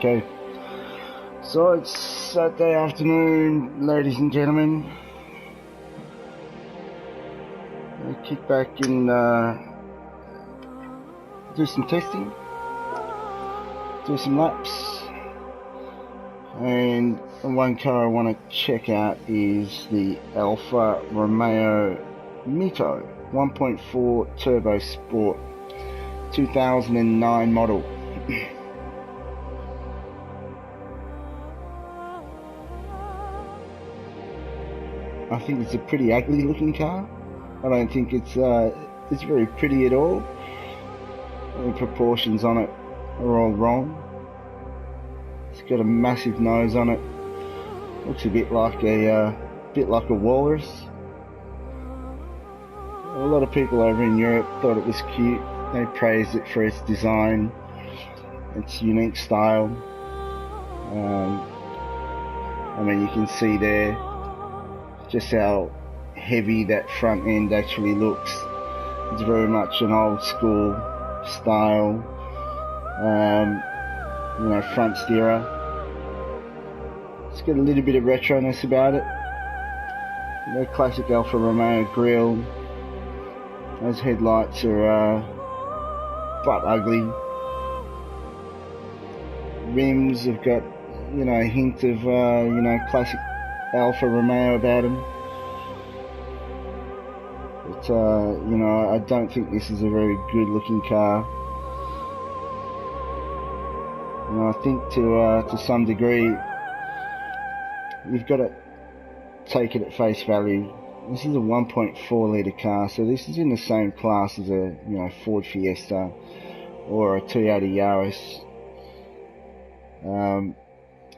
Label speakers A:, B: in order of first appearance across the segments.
A: Okay, so it's Saturday afternoon, ladies and gentlemen. I kick back and do some testing, do some laps, and the one car I want to check out is the Alfa Romeo MiTo 1.4 Turbo Sport 2009 model. I think it's a pretty ugly looking car. I don't think it's very pretty at all. The proportions on it are all wrong. It's got a massive nose on it. Looks a bit like a walrus. A lot of people over in Europe thought it was cute. They praised it for its design, its unique style. I mean, you can see there just how heavy that front end actually looks. It's very much an old school style, front steerer. It's got a little bit of retroness about it. The classic Alfa Romeo grille. Those headlights are butt ugly. Rims have got, a hint of, classic Alfa Romeo about them. But, I don't think this is a very good looking car. I think to some degree, you've got to take it at face value. This is a 1.4 litre car, so this is in the same class as a Ford Fiesta or a Toyota Yaris.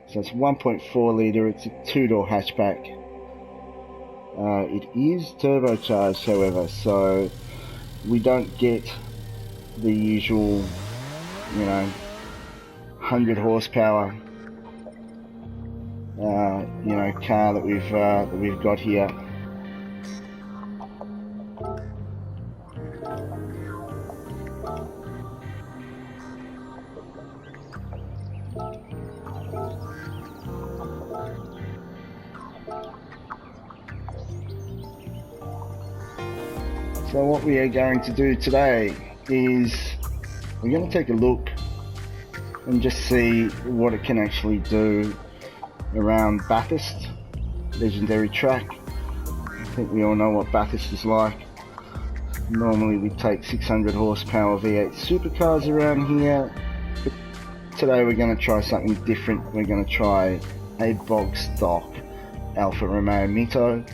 A: So it's 1.4 litre, it's a two-door hatchback. It is turbocharged, however, so we don't get the usual, 100 horsepower, car that we've got here. So what we are going to do today is we're going to take a look and just see what it can actually do around Bathurst, legendary track. I think we all know what Bathurst is like. Normally we take 600 horsepower V8 supercars around here, but today we're going to try something different. We're going to try a bog stock Alfa Romeo MiTo,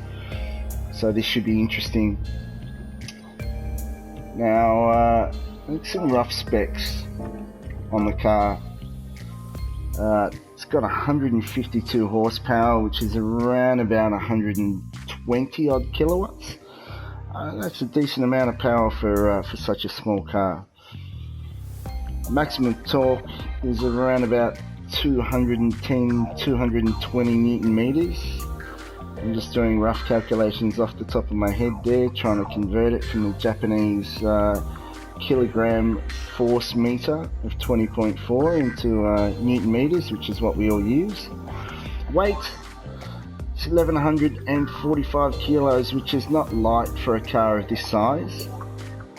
A: so this should be interesting. Now, some rough specs on the car. It's got 152 horsepower, which is around about 120 odd kilowatts. That's a decent amount of power for such a small car. Maximum torque is around about 210, 220 Newton meters. I'm just doing rough calculations off the top of my head there, trying to convert it from the Japanese kilogram force meter of 20.4 into Newton meters, which is what we all use. Weight is 1145 kilos, which is not light for a car of this size.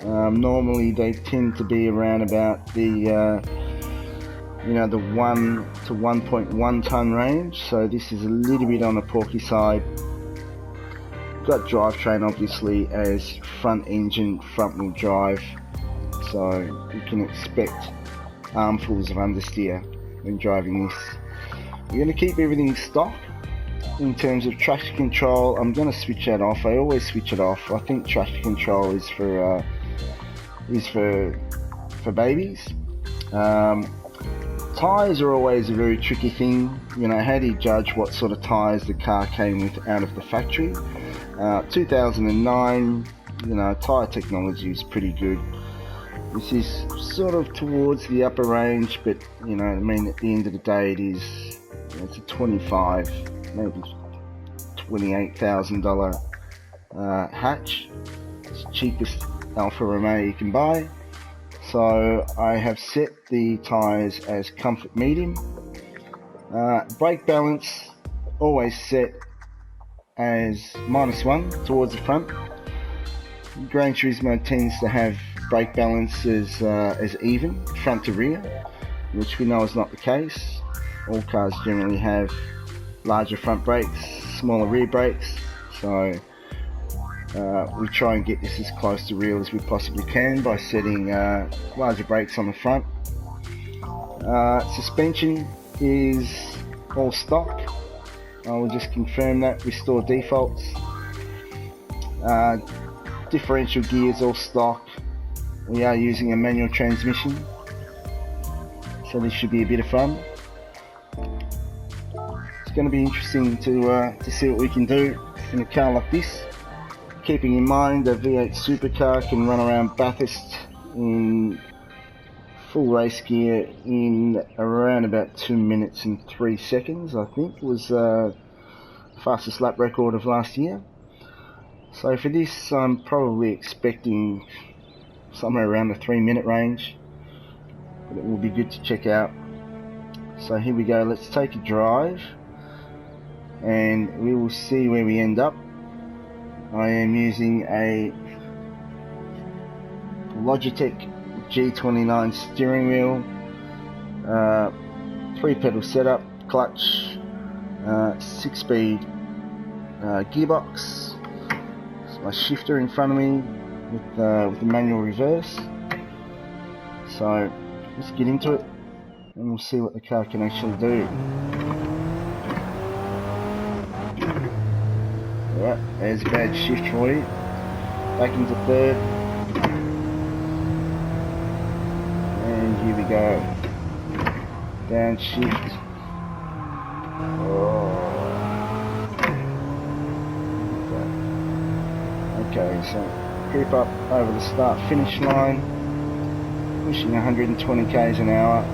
A: Normally they tend to be around about the the 1 to 1.1 ton range, so this is a little bit on the porky side. Got drivetrain obviously as front engine, front wheel drive, so you can expect armfuls of understeer when driving this. We're going to keep everything stock. In terms of traction control, I'm going to switch that off. I always switch it off. I think traction control is for babies. Tyres are always a very tricky thing. How do you judge what sort of tyres the car came with out of the factory? 2009, tyre technology is pretty good. This is sort of towards the upper range, but at the end of the day, it's a 25, maybe $28,000 hatch. It's the cheapest Alfa Romeo you can buy. So I have set the tyres as comfort medium. Brake balance always set as -1 towards the front. Gran Turismo tends to have brake balance as even, front to rear, which we know is not the case. All cars generally have larger front brakes, smaller rear brakes, so we try and get this as close to real as we possibly can by setting larger brakes on the front. Suspension is all stock. I will just confirm that, restore defaults. Differential gears all stock. We are using a manual transmission, so this should be a bit of fun. It's going to be interesting to see what we can do in a car like this, keeping in mind the V8 supercar can run around Bathurst in full race gear in around about 2 minutes and 3 seconds, I think was fastest lap record of last year. So for this I'm probably expecting somewhere around the 3-minute range, but it will be good to check out. So here we go, let's take a drive and we will see where we end up. I am using a Logitech G29 steering wheel, 3-pedal setup, clutch, 6-speed gearbox. There's my shifter in front of me with the manual reverse. So let's get into it and we'll see what the car can actually do. Alright, there's a bad shift for you. Back into third. And here we go. Downshift. Oh. Okay, so creep up over the start finish line. Pushing 120 k's an hour.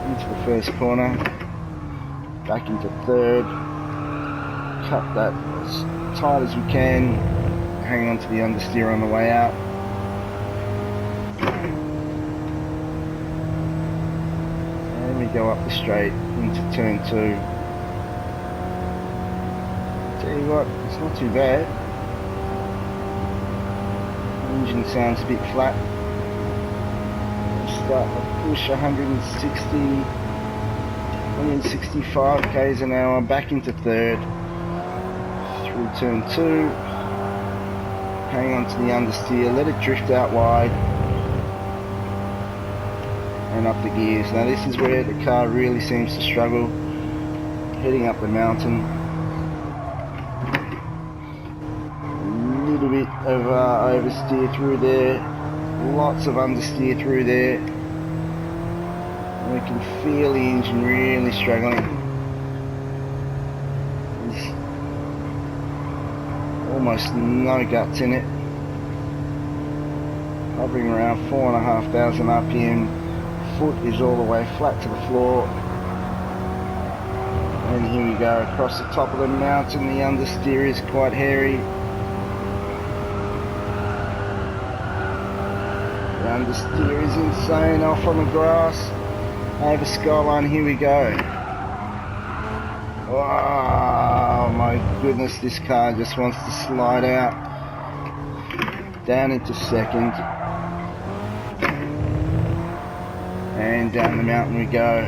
A: Into the first corner. Back into third. Cut that as tight as we can. Hang on to the understeer on the way out. Go up the straight into turn 2. Tell you what, it's not too bad. The engine sounds a bit flat. We'll start to push 165 k's an hour, back into third, through turn 2. Hang on to the understeer, let it drift out wide. And up the gears. Now this is where the car really seems to struggle, heading up the mountain. A little bit of oversteer through there, lots of understeer through there. And we can feel the engine really struggling. There's almost no guts in it. Hovering around 4,500 RPM. Foot is all the way flat to the floor, and here we go across the top of the mountain. The understeer is quite hairy. The understeer is insane. Off on the grass over skyline. Here we go. Oh my goodness, this car just wants to slide out. Down into second. And down the mountain we go.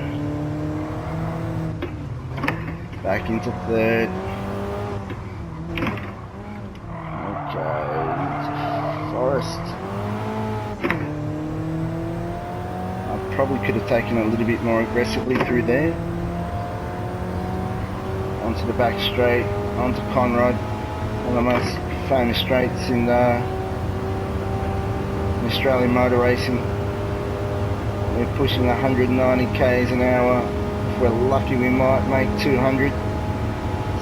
A: Back into third. Okay, Forest. I probably could have taken a little bit more aggressively through there. Onto the back straight, onto Conrod, one of the most famous straights in Australian motor racing. We're pushing 190 k's an hour. If we're lucky we might make 200.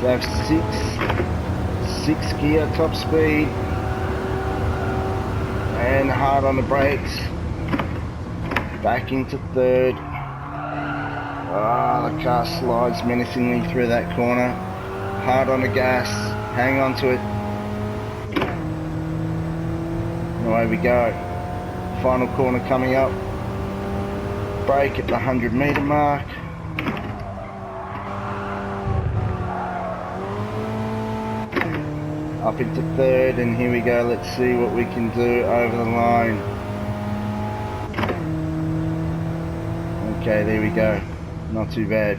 A: So have 6 gear top speed. And hard on the brakes. Back into third. Ah, the car slides menacingly through that corner. Hard on the gas. Hang on to it. And away we go. Final corner coming up. brake at the 100-metre mark. Up into third, and here we go. Let's see what we can do over the line. Okay, there we go. Not too bad.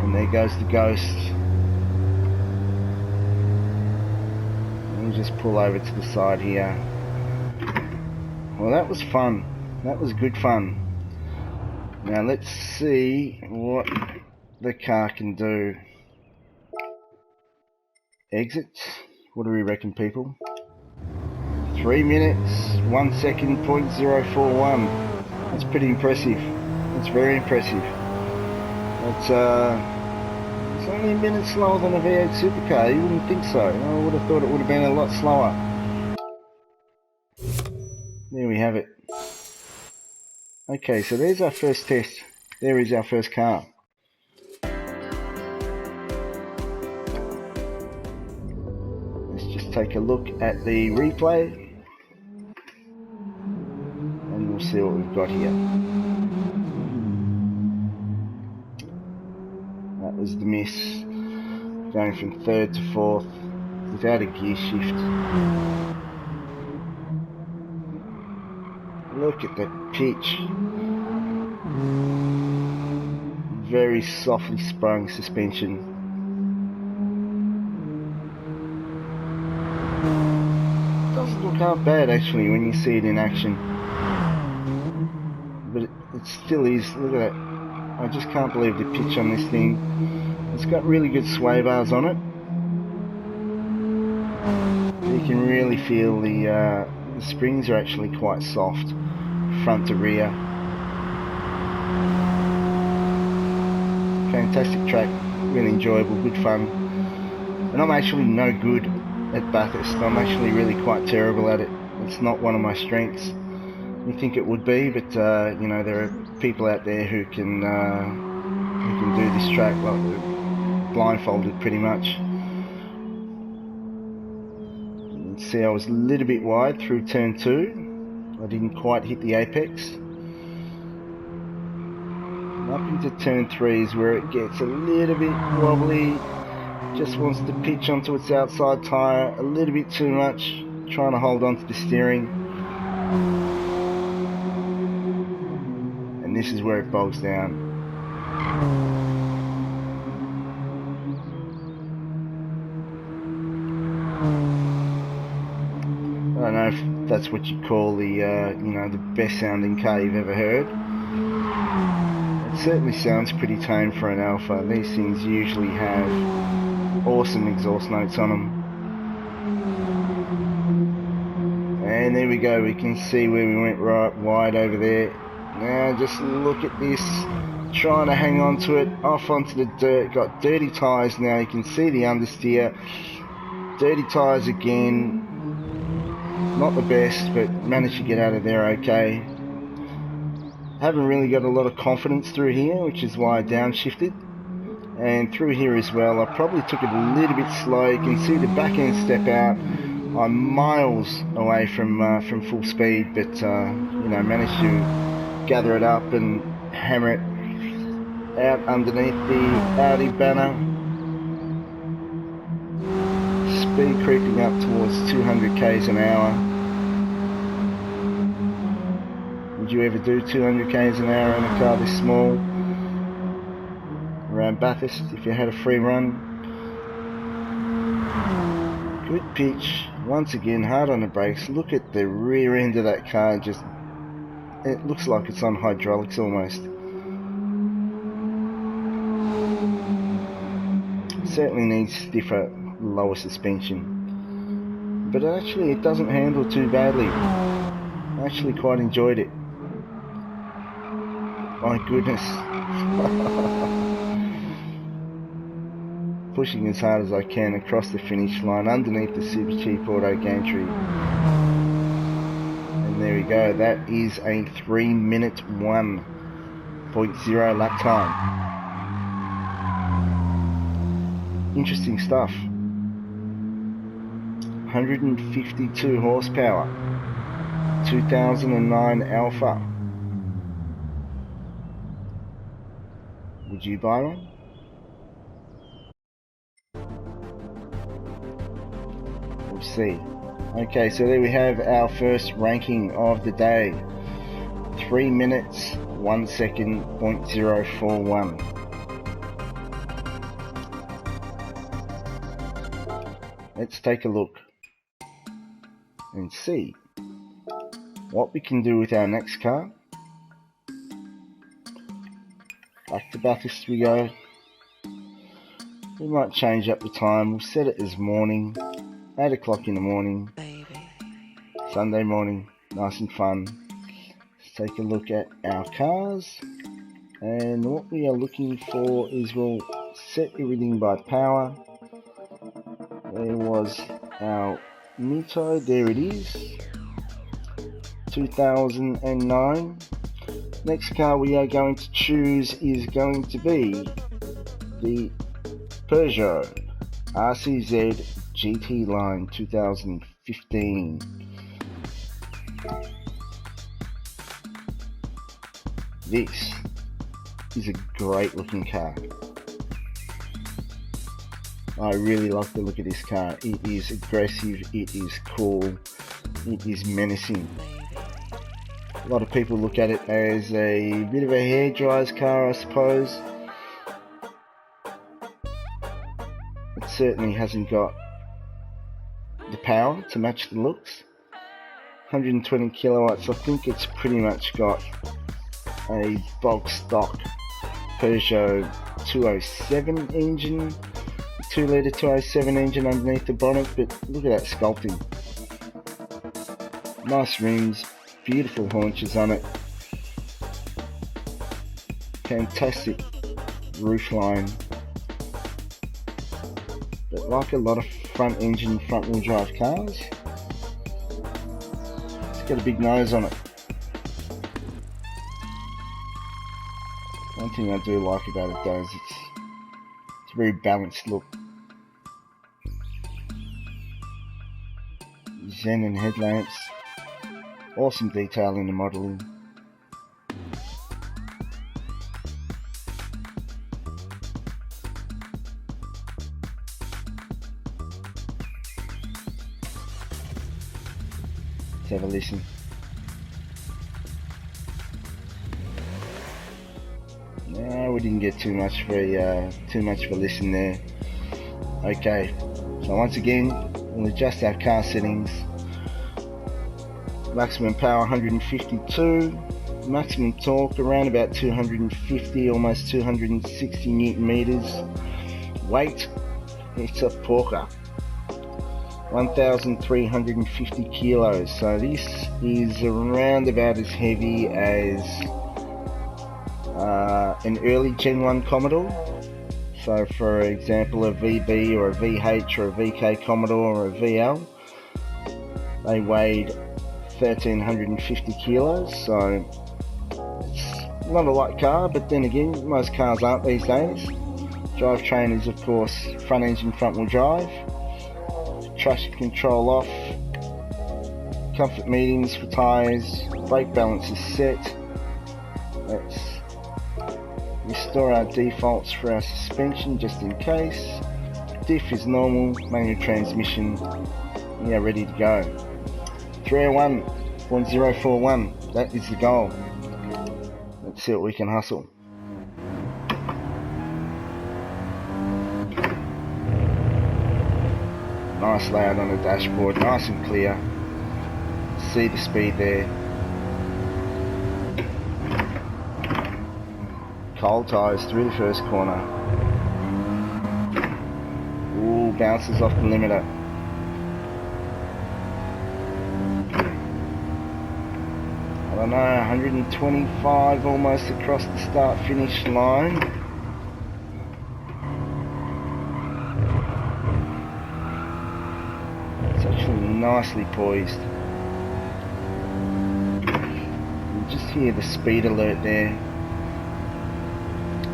A: And there goes the ghost. We'll just pull over to the side here. Well, that was fun. That was good fun. Now let's see what the car can do. Exits. What do we reckon, people? 3 minutes, 1 second, 0.041. That's pretty impressive. That's very impressive. It's only a minute slower than a V8 supercar. You wouldn't think so. I would have thought it would have been a lot slower. There we have it. Okay, so there's our first test. There is our first car. Let's just take a look at the replay. And we'll see what we've got here. That was the miss. Going from third to fourth without a gear shift. Look at that pitch. Very softly sprung suspension. Doesn't look half bad actually when you see it in action. But it still is. Look at that. I just can't believe the pitch on this thing. It's got really good sway bars on it. You can really feel the springs are actually quite soft, front to rear. Fantastic track, really enjoyable, good fun. And I'm actually no good at Bathurst. I'm actually really quite terrible at it. It's not one of my strengths. You think it would be, but you know, there are people out there who can do this track like blindfolded pretty much. You can see I was a little bit wide through turn 2. I didn't quite hit the apex. Up into turn 3 is where it gets a little bit wobbly. Just wants to pitch onto its outside tyre a little bit too much. Trying to hold on to the steering. And this is where it bogs down. I don't know if that's what you call the, you know, the best sounding car you've ever heard. It certainly sounds pretty tame for an Alfa. These things usually have awesome exhaust notes on them. And there we go, we can see where we went right wide over there. Now just look at this, trying to hang on to it, off onto the dirt, got dirty tyres now, you can see the understeer. Dirty tyres again, not the best, but managed to get out of there okay. Haven't really got a lot of confidence through here, which is why I downshifted. And through here as well, I probably took it a little bit slow. You can see the back end step out. I'm miles away from full speed, but you know, managed to gather it up and hammer it out underneath the Audi banner. Speed creeping up towards 200 k's an hour. Would you ever do 200 k's an hour in a car this small? Around Bathurst, if you had a free run. Good pitch. Once again, hard on the brakes. Look at the rear end of that car. Just, it looks like it's on hydraulics almost. Certainly needs stiffer, lower suspension. But actually, it doesn't handle too badly. I actually quite enjoyed it. My goodness. Pushing as hard as I can across the finish line underneath the super cheap auto gantry. And there we go, that is a 3-minute 1.0 lap time. Interesting stuff. 152 horsepower, 2009 Alfa. Would you buy one? We'll see. Okay, so there we have our first ranking of the day. 3 minutes, 1 second, 0.041. Let's take a look and see what we can do with our next car. Back to Bathurst we go. We might change up the time. We'll set it as morning, 8 o'clock in the morning, Sunday morning, nice and fun. Let's take a look at our cars, and what we are looking for is we'll set everything by power. There was our MiTo, there it is, 2009. Next car we are going to choose is going to be the Peugeot RCZ GT line 2015. This is a great looking car. I really like the look of this car. It is aggressive, it is cool, it is menacing. A lot of people look at it as a bit of a hairdryer's car, I suppose. It certainly hasn't got the power to match the looks. 120 kilowatts, I think it's pretty much got a bog stock Peugeot 207 engine, 2 litre 207 engine underneath the bonnet, but look at that sculpting. Nice rims, beautiful haunches on it, fantastic roofline. But like a lot of front engine, front wheel drive cars, it's got a big nose on it. One thing I do like about it though is it's a very balanced look. Xenon headlamps, awesome detail in the modelling. Let's have a listen. No, we didn't get too much of a listen there. Okay, so once again, we'll adjust our car settings. Maximum power 152, maximum torque around about 250, almost 260 Newton meters. Weight, it's a porker, 1,350 kilos. So this is around about as heavy as an early Gen 1 Commodore. So for example, a VB or a VH or a VK Commodore or a VL, they weighed 1,350 kilos, so it's not a light car, but then again, most cars aren't these days. Drivetrain is of course front engine, front wheel drive, traction control off, comfort mediums for tyres, brake balance is set. Let's restore our defaults for our suspension just in case. Diff is normal, manual transmission, we are ready to go. 301.041, that is the goal. Let's see what we can hustle. Nice layout on the dashboard, nice and clear. See the speed there. Cold tyres through the first corner. Ooh, bounces off the limiter. I don't know, 125 almost across the start finish line. It's actually nicely poised. You just hear the speed alert there.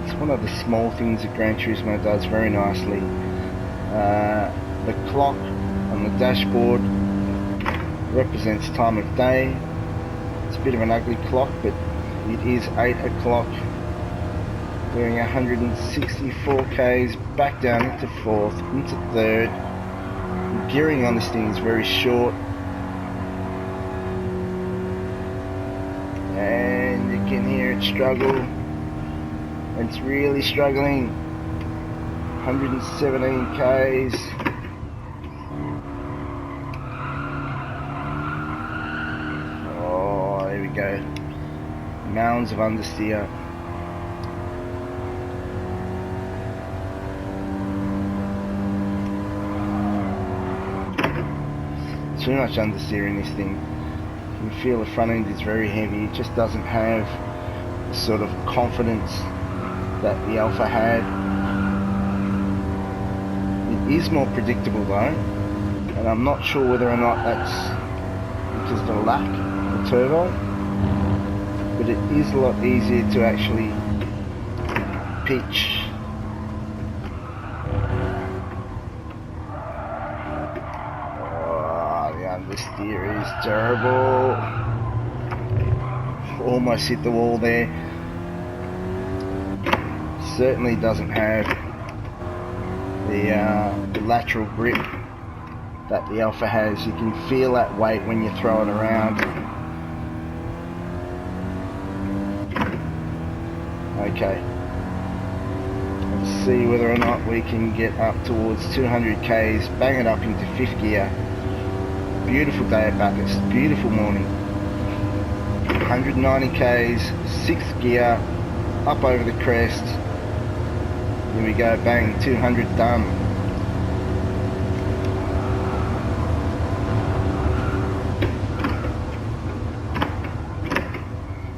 A: It's one of the small things that Gran Turismo does very nicely. The clock on the dashboard represents time of day. a bit of an ugly clock, but it is 8 o'clock. Doing 164 k's, back down into 4th, into 3rd. The gearing on this thing is very short. And you can hear it struggle. It's really struggling. 117 k's. Oh, there we go. Mounds of understeer. Too much understeer in this thing. You can feel the front end is very heavy. It just doesn't have the sort of confidence that the Alfa had. It is more predictable though, and I'm not sure whether or not that's because of the lack of turbo, but it is a lot easier to actually pitch. The steer is terrible. Almost hit the wall there. Certainly doesn't have the lateral grip that the Alfa has. You can feel that weight when you throw it around. Okay. Let's see whether or not we can get up towards 200 k's, bang it up into 5th gear. Beautiful day at Bathurst, beautiful morning. 190 k's, 6th gear, up over the crest. Here we go, bang, 200 done.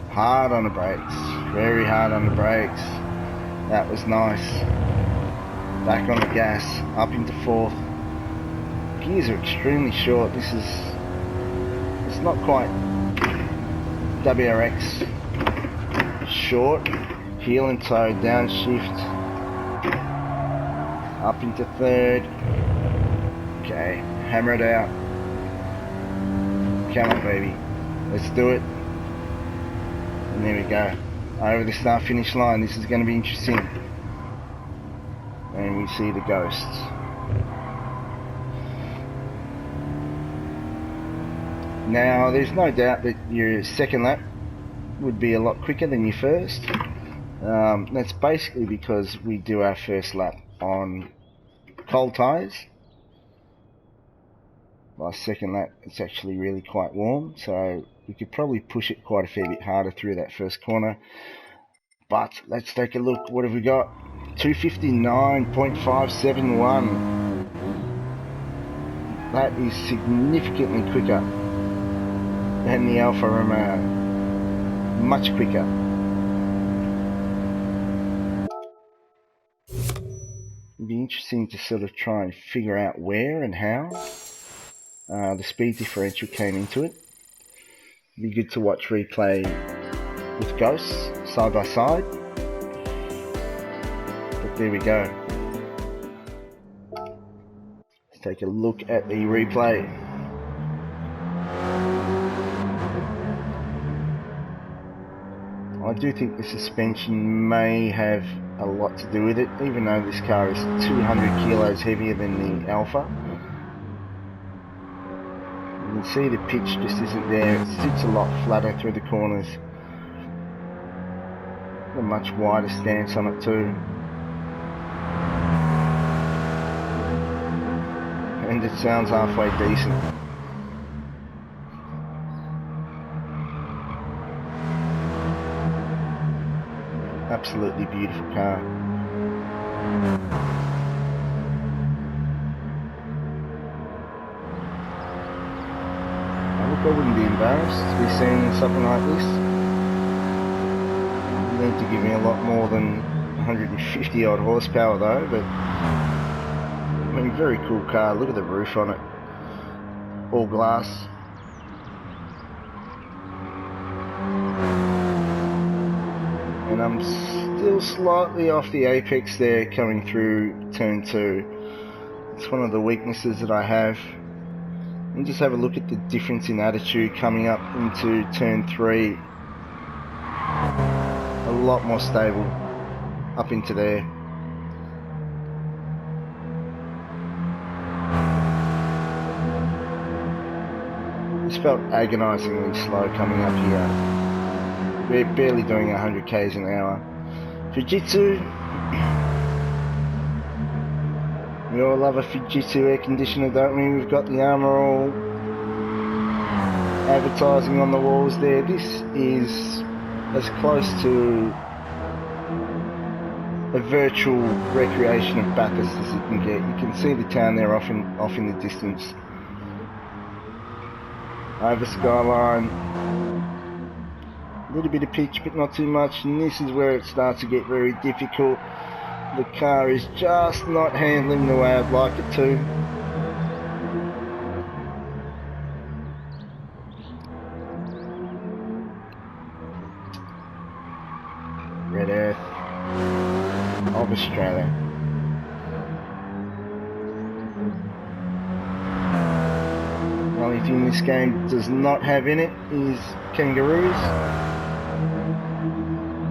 A: Hard on the brakes, very hard on the brakes. That was nice. Back on the gas, up into 4th. Gears are extremely short. It's not quite WRX short. Heel and toe, downshift, up into 3rd. Okay, hammer it out. Come on baby, let's do it. And there we go, over the start finish line. This is going to be interesting. And we see the ghosts. Now there's no doubt that your second lap would be a lot quicker than your first. That's basically because we do our first lap on cold tyres. By second lap it's actually really quite warm, so we could probably push it quite a fair bit harder through that first corner. But let's take a look. What have we got? 259.571. That is significantly quicker than the Alfa Romeo. Much quicker. It'd be interesting to sort of try and figure out where and how the speed differential came into it. It'd be good to watch replay with ghosts side by side. But there we go. Let's take a look at the replay. I do think the suspension may have a lot to do with it, even though this car is 200 kilos heavier than the Alfa. You can see the pitch just isn't there. It sits a lot flatter through the corners. A much wider stance on it too. And it sounds halfway decent. Absolutely beautiful car. I wouldn't be embarrassed to be seeing something like this. You need to give me a lot more than 150 odd horsepower though, but I mean, very cool car. Look at the roof on it, all glass. And I'm still slightly off the apex there coming through turn 2. It's one of the weaknesses that I have. And just have a look at the difference in attitude coming up into turn 3. A lot more stable up into there. It's felt agonisingly slow coming up here. We're barely doing 100 k's an hour. Fujitsu. We all love a Fujitsu air conditioner, don't we? We've got the Armour All advertising on the walls there. This is as close to a virtual recreation of Bathurst as you can get. You can see the town there off in the distance. Over skyline. A little bit of pitch, but not too much, and this is where it starts to get very difficult. The car is just not handling the way I'd like it to. Red Earth of Australia. The only thing this game does not have in it is kangaroos.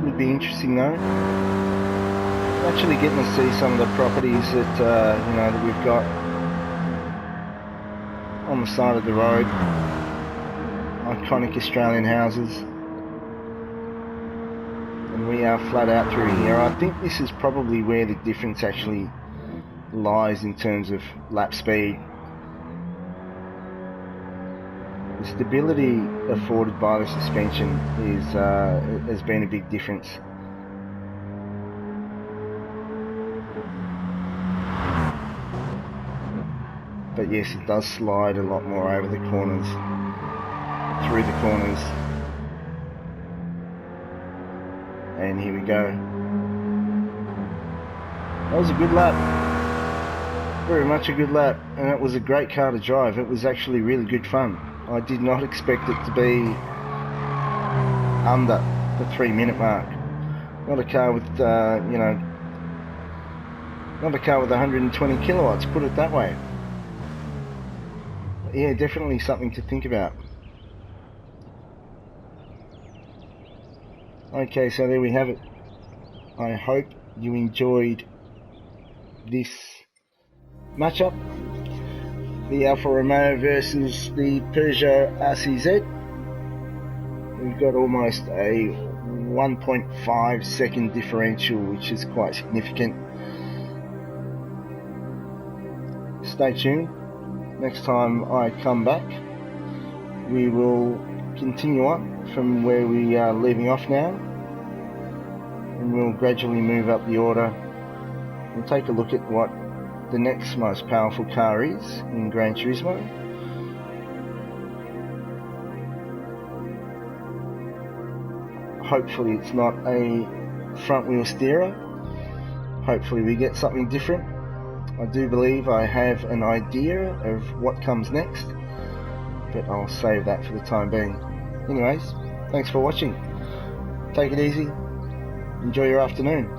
A: Would be interesting though. Actually getting to see some of the properties that you know, that we've got on the side of the road. Iconic Australian houses. And we are flat out through here. I think this is probably where the difference actually lies in terms of lap speed. The stability afforded by the suspension is has been a big difference. But yes, it does slide a lot more over the corners, through the corners. And here we go. That was a good lap. Very much a good lap. And it was a great car to drive. It was actually really good fun. I did not expect it to be under the 3-minute mark. Not a car with, you know, not a car with 120 kilowatts, put it that way. Yeah, definitely something to think about. Okay, so there we have it. I hope you enjoyed this matchup. The Alfa Romeo versus the Peugeot RCZ. We've got almost a 1.5 second differential, which is quite significant. Stay tuned. Next time I come back, we will continue on from where we are leaving off now, and we'll gradually move up the order. We'll take a look at what the next most powerful car is in Gran Turismo. Hopefully it's not a front wheel steerer. Hopefully we get something different. I do believe I have an idea of what comes next, but I'll save that for the time being. Anyways, thanks for watching. Take it easy. Enjoy your afternoon.